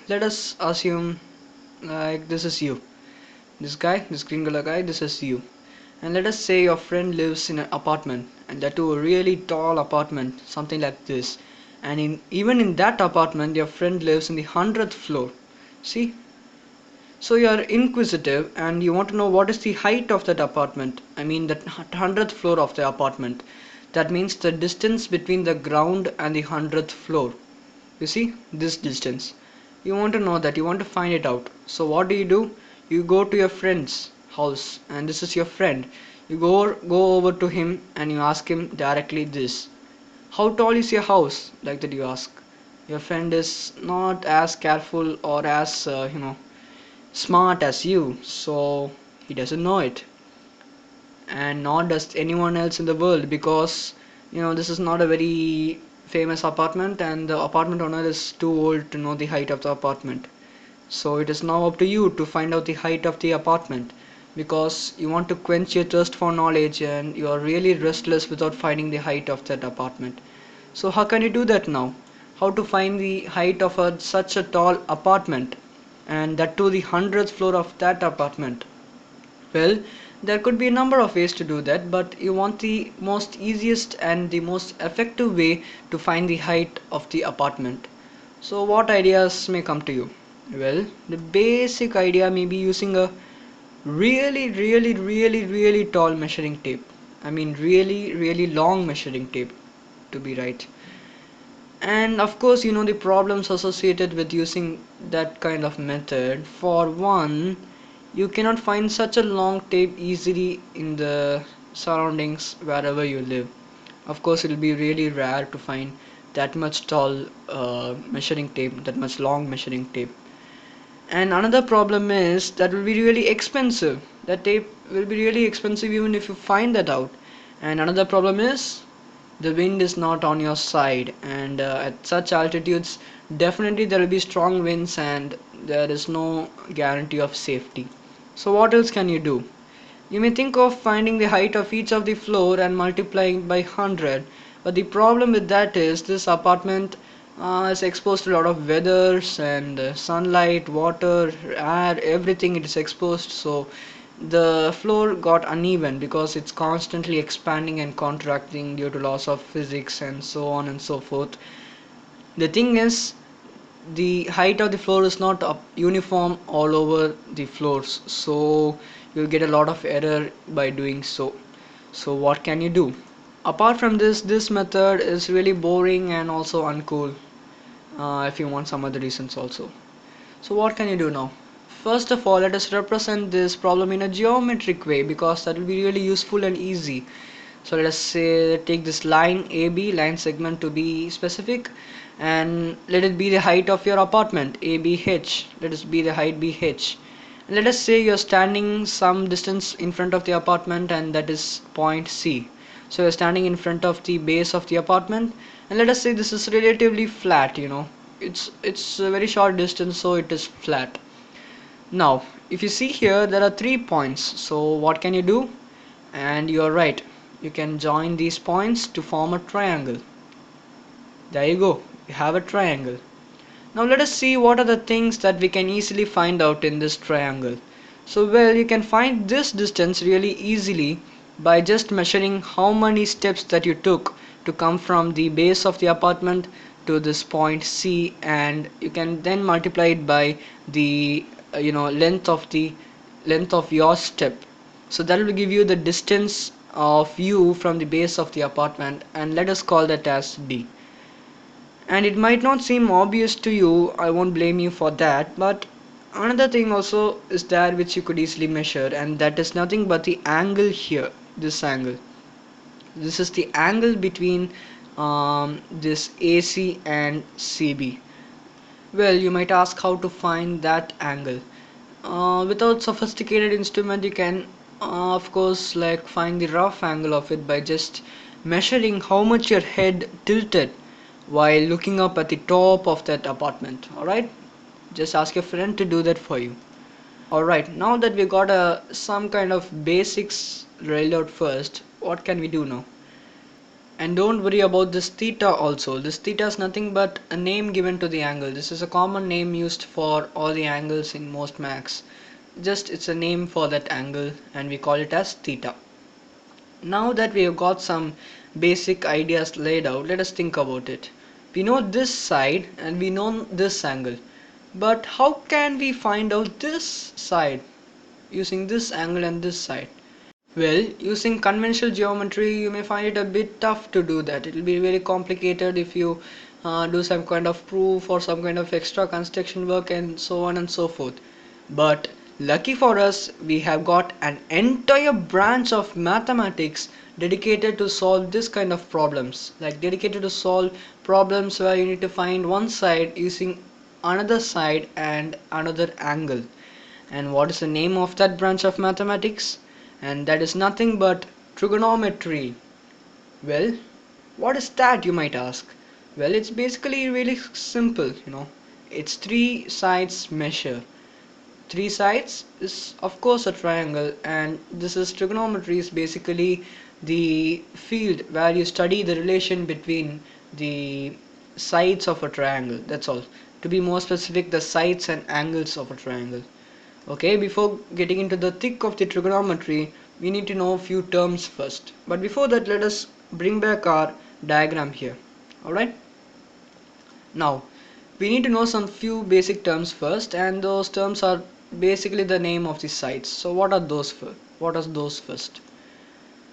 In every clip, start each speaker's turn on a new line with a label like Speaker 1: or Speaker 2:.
Speaker 1: let us assume like this is you, this green color guy, this is you, and let us say your friend lives in an apartment, and that too a really tall apartment, something like this. And even in that apartment your friend lives in the 100th floor. See, so you are inquisitive and you want to know what is the height of that apartment. I mean that 100th floor of the apartment. That means the distance between the ground and the 100th floor. You see, this distance. You want to know that, you want to find it out. So what do? You go to your friend's house, and this is your friend. You go over to him and you ask him directly this. How tall is your house? Like that you ask. Your friend is not as careful or as smart as you, so he doesn't know it, and nor does anyone else in the world, because this is not a very famous apartment and the apartment owner is too old to know the height of the apartment. So it is now up to you to find out the height of the apartment, because you want to quench your thirst for knowledge and you are really restless without finding the height of that apartment. So how can you do that now? How to find the height of such a tall apartment, and that to the 100th floor of that apartment? Well, there could be a number of ways to do that, but you want the most easiest and the most effective way to find the height of the apartment. So what ideas may come to you? Well, the basic idea may be using a really tall measuring tape. I mean really long measuring tape, to be right. And of course, the problems associated with using that kind of method. For one, you cannot find such a long tape easily in the surroundings wherever you live. Of course, it will be really rare to find that much tall measuring tape, that much long measuring tape. And another problem is that will be really expensive. That tape will be really expensive even if you find that out. And another problem is the wind is not on your side, and at such altitudes definitely there will be strong winds and there is no guarantee of safety. So what else can you do? You may think of finding the height of each of the floor and multiplying by 100, but the problem with that is this apartment is exposed to a lot of weathers and sunlight, water, air, everything it is exposed, so the floor got uneven because it's constantly expanding and contracting due to laws of physics and so on and so forth. The thing is, the height of the floor is not uniform all over the floors, so you'll get a lot of error by doing so. So what can you do? Apart from this method is really boring and also uncool, if you want some other reasons also. So what can you do now? First of all, let us represent this problem in a geometric way, because that will be really useful and easy. So let us say take this line AB, line segment to be specific, and let it be the height of your apartment ABH. Let it be the height BH. And let us say you are standing some distance in front of the apartment, and that is point C. So you are standing in front of the base of the apartment, and let us say this is relatively flat. It's a very short distance, so it is flat. Now, if you see here, there are 3 points. So what can you do? And you are right. You can join these points to form a triangle. There you go. You have a triangle. Now let us see what are the things that we can easily find out in this triangle. So well, you can find this distance really easily by just measuring how many steps that you took to come from the base of the apartment to this point C, and you can then multiply it by the length of your step. So that will give you the distance of you from the base of the apartment, and let us call that as D. And it might not seem obvious to you, I won't blame you for that, but another thing also is there which you could easily measure, and that is nothing but the angle here. This angle, this is the angle between this AC and CB. Well, you might ask how to find that angle. Without sophisticated instrument, you can of course like find the rough angle of it by just measuring how much your head tilted while looking up at the top of that apartment. Alright, just ask your friend to do that for you. Alright, now that we got some kind of basics railed out first, what can we do now? And don't worry about this theta also. This theta is nothing but a name given to the angle. This is a common name used for all the angles in most maths. Just it's a name for that angle and we call it as theta. Now that we have got some basic ideas laid out, let us think about it. We know this side and we know this angle. But how can we find out this side using this angle and this side? Well, using conventional geometry, you may find it a bit tough to do that. It will be very complicated if you do some kind of proof or some kind of extra construction work and so on and so forth. But lucky for us, we have got an entire branch of mathematics dedicated to solve this kind of problems. Like dedicated to solve problems where you need to find one side using another side and another angle. And what is the name of that branch of mathematics? And that is nothing but trigonometry. Well, what is that, you might ask? Well, it's basically really simple. It's three sides measure. Three sides is of course a triangle, and this is trigonometry is basically the field where you study the relation between the sides of a triangle. That's all. To be more specific, the sides and angles of a triangle. Okay, before getting into the thick of the trigonometry, we need to know a few terms first. But before that, let us bring back our diagram here. Alright? Now, we need to know some few basic terms first, and those terms are basically the name of the sides. So what are those for? What are those first?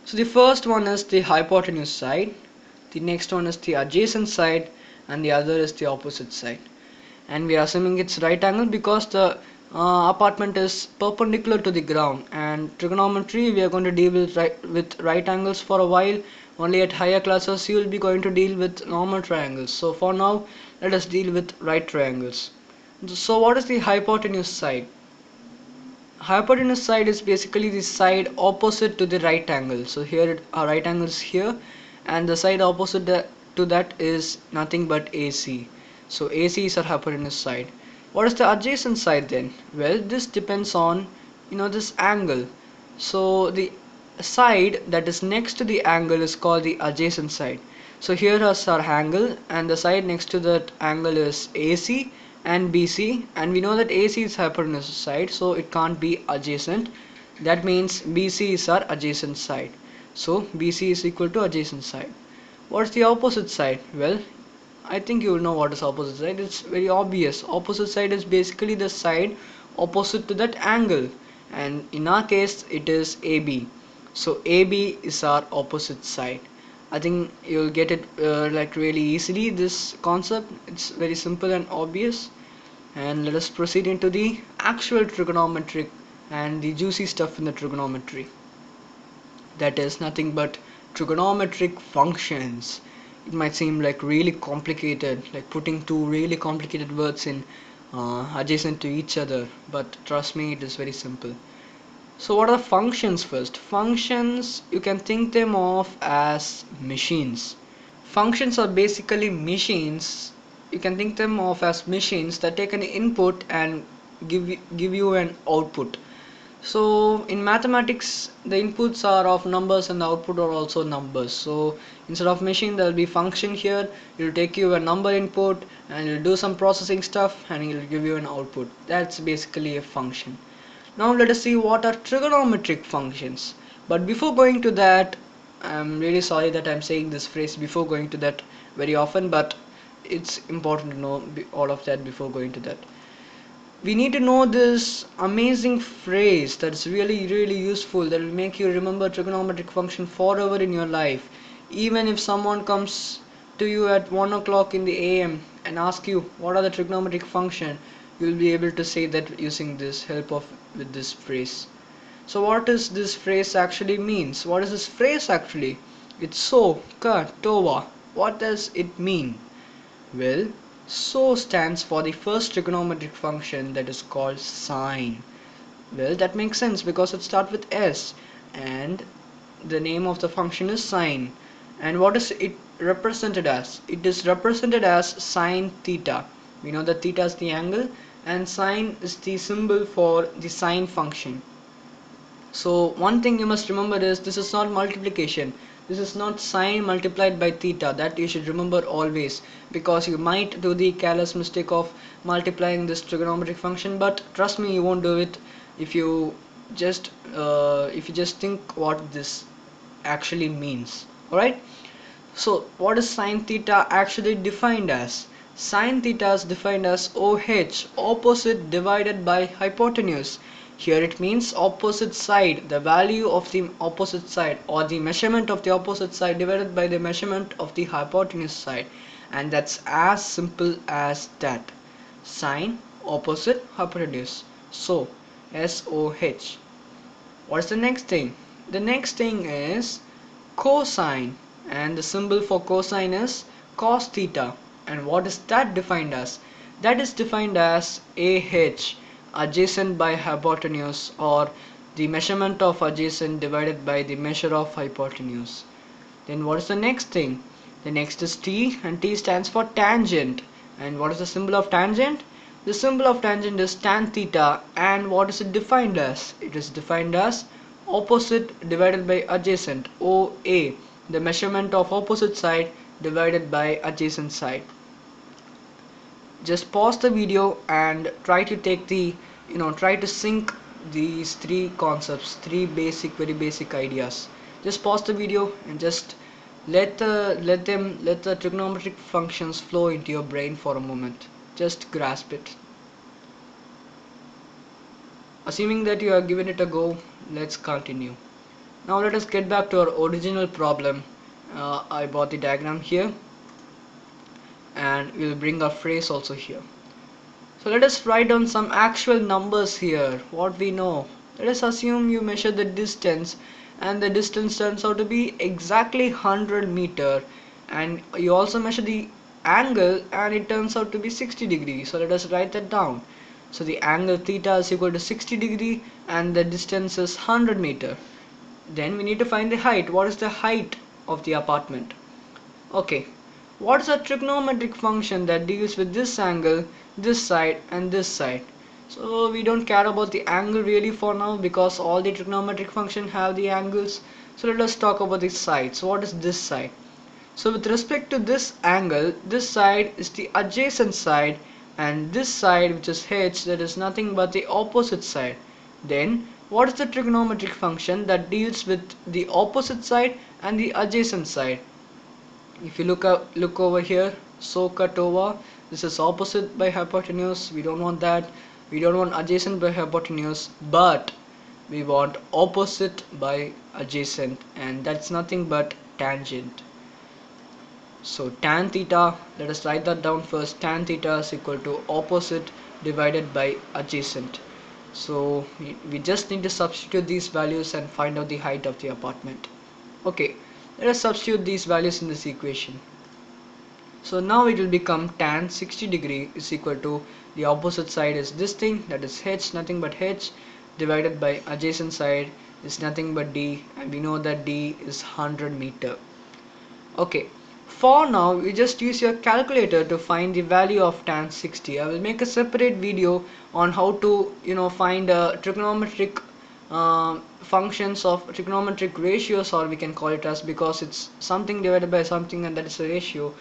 Speaker 1: So the first one is the hypotenuse side, the next one is the adjacent side, and the other is the opposite side. And we are assuming it's right angle because the apartment is perpendicular to the ground, and trigonometry we are going to deal with right angles for a while. Only at higher classes you will be going to deal with normal triangles. So for now, let us deal with right triangles. So what is the hypotenuse side? Hypotenuse side is basically the side opposite to the right angle. So here our right angle is here, and the side opposite to that is nothing but AC. So AC is our hypotenuse side. What is the adjacent side then? Well, this depends on this angle. So the side that is next to the angle is called the adjacent side. So here is our angle, and the side next to that angle is AC and BC, and we know that AC is hypotenuse side, so it can't be adjacent. That means BC is our adjacent side. So BC is equal to adjacent side. What's the opposite side? Well, I think you will know what is opposite side. It's very obvious. Opposite side is basically the side opposite to that angle, and in our case it is AB. So AB is our opposite side. I think you'll get it like really easily, this concept. It's very simple and obvious. And let us proceed into the actual trigonometric and the juicy stuff in the trigonometry. That is nothing but trigonometric functions. It might seem like really complicated, like putting two really complicated words in adjacent to each other, but trust me, it is very simple. So what are the functions first? Functions, you can think them of as machines. Functions are basically machines. You can think them of as machines that take an input and give you an output. So in mathematics, the inputs are of numbers and the output are also numbers. So instead of machine, there will be function here. It will take you a number input and it will do some processing stuff and it will give you an output. That's basically a function. Now let us see what are trigonometric functions. But before going to that, I'm really sorry that I'm saying this phrase before going to that very often, but it's important to know all of that before going to that. We need to know this amazing phrase that's really useful, that will make you remember trigonometric function forever in your life. Even if someone comes to you at 1 o'clock in the AM and ask you what are the trigonometric function, you'll be able to say that using this help of with this phrase. So what does this phrase actually means? What is this phrase actually? It's so ka tova. What does it mean? Well, so stands for the first trigonometric function, that is called sine. Well, that makes sense because it starts with S and the name of the function is sine. And what is it represented as? It is represented as sine theta. We know that theta is the angle and sine is the symbol for the sine function. So one thing you must remember is this is not multiplication. This is not sine multiplied by theta. That you should remember always, because you might do the careless mistake of multiplying this trigonometric function, but trust me, you won't do it if you just think what this actually means. Alright, so what is sine theta actually defined as? Sine theta is defined as OH, opposite divided by hypotenuse. Here it means opposite side, the value of the opposite side, or the measurement of the opposite side divided by the measurement of the hypotenuse side. And that's as simple as that. Sine, opposite, hypotenuse. So SOH. What's the next thing? The next thing is cosine, and the symbol for cosine is cos theta. And what is that defined as? That is defined as AH, adjacent by hypotenuse, or the measurement of adjacent divided by the measure of hypotenuse. Then what is the next thing? The next is T, and T stands for tangent. And what is the symbol of tangent? The symbol of tangent is tan theta. And what is it defined as? It is defined as opposite divided by adjacent, OA, the measurement of opposite side divided by adjacent side. Just pause the video and try to take the try to sync these three concepts, three very basic ideas. Just pause the video and just let the trigonometric functions flow into your brain for a moment. Just grasp it. Assuming that you have given it a go, let's continue. Now let us get back to our original problem. I brought the diagram here, and we'll bring our phrase also here. So let us write down some actual numbers here. What we know. Let us assume you measure the distance, and the distance turns out to be exactly 100 meter, and you also measure the angle, and it turns out to be 60 degrees. So let us write that down. So the angle theta is equal to 60 degree, and the distance is 100 meter. Then we need to find the height. What is the height of the apartment? Okay, what is a trigonometric function that deals with this angle, this side, and this side? So we don't care about the angle really for now, because all the trigonometric functions have the angles. So let us talk about the side. So what is this side? So with respect to this angle, this side is the adjacent side, and this side, which is h, that is nothing but the opposite side. Then what is the trigonometric function that deals with the opposite side and the adjacent side? If you look over here, so cut over, this is opposite by hypotenuse. We don't want that. We don't want adjacent by hypotenuse, but we want opposite by adjacent, and that's nothing but tangent. So tan theta, let us write that down first. Tan theta is equal to opposite divided by adjacent. So we just need to substitute these values and find out the height of the apartment. Okay, let us substitute these values in this equation. So now it will become tan 60 degree is equal to the opposite side is this thing, that is h, nothing but h, divided by adjacent side is nothing but d, and we know that d is 100 meter. Okay, for now you just use your calculator to find the value of tan 60. I will make a separate video on how to find trigonometric functions of trigonometric ratios, or we can call it as, because it's something divided by something and that is a ratio.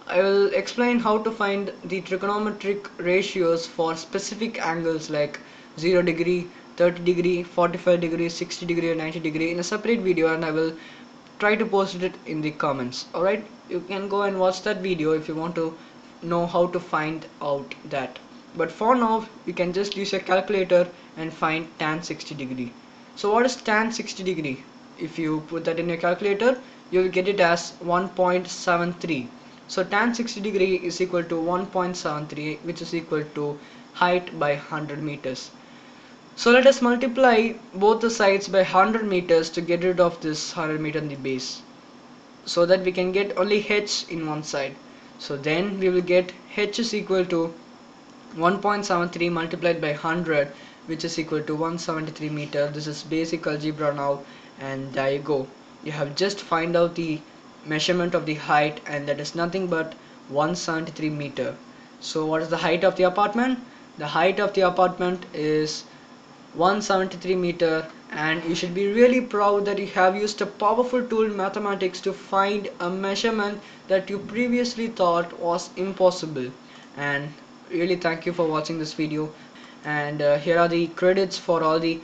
Speaker 1: I will explain how to find the trigonometric ratios for specific angles like 0 degree, 30 degree, 45 degree, 60 degree, or 90 degree in a separate video, and I will try to post it in the comments. Alright, you can go and watch that video if you want to know how to find out that. But for now, you can just use your calculator and find tan 60 degree. So what is tan 60 degree? If you put that in your calculator, you will get it as 1.73. So tan 60 degree is equal to 1.73, which is equal to height by 100 meters. So let us multiply both the sides by 100 meters to get rid of this 100 meter in the base, so that we can get only h in one side. So then we will get h is equal to 1.73 multiplied by 100, which is equal to 173 meter. This is basic algebra now, and there you go. You have just find out the measurement of the height, and that is nothing but 173 meter. So what is the height of the apartment? The height of the apartment is 173 meter, and you should be really proud that you have used a powerful tool in mathematics to find a measurement that you previously thought was impossible. And really thank you for watching this video, and here are the credits for all the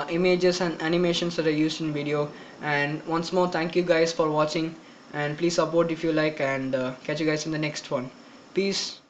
Speaker 1: images and animations that I used in video. And once more, thank you guys for watching, and please support if you like, and catch you guys in the next one. Peace.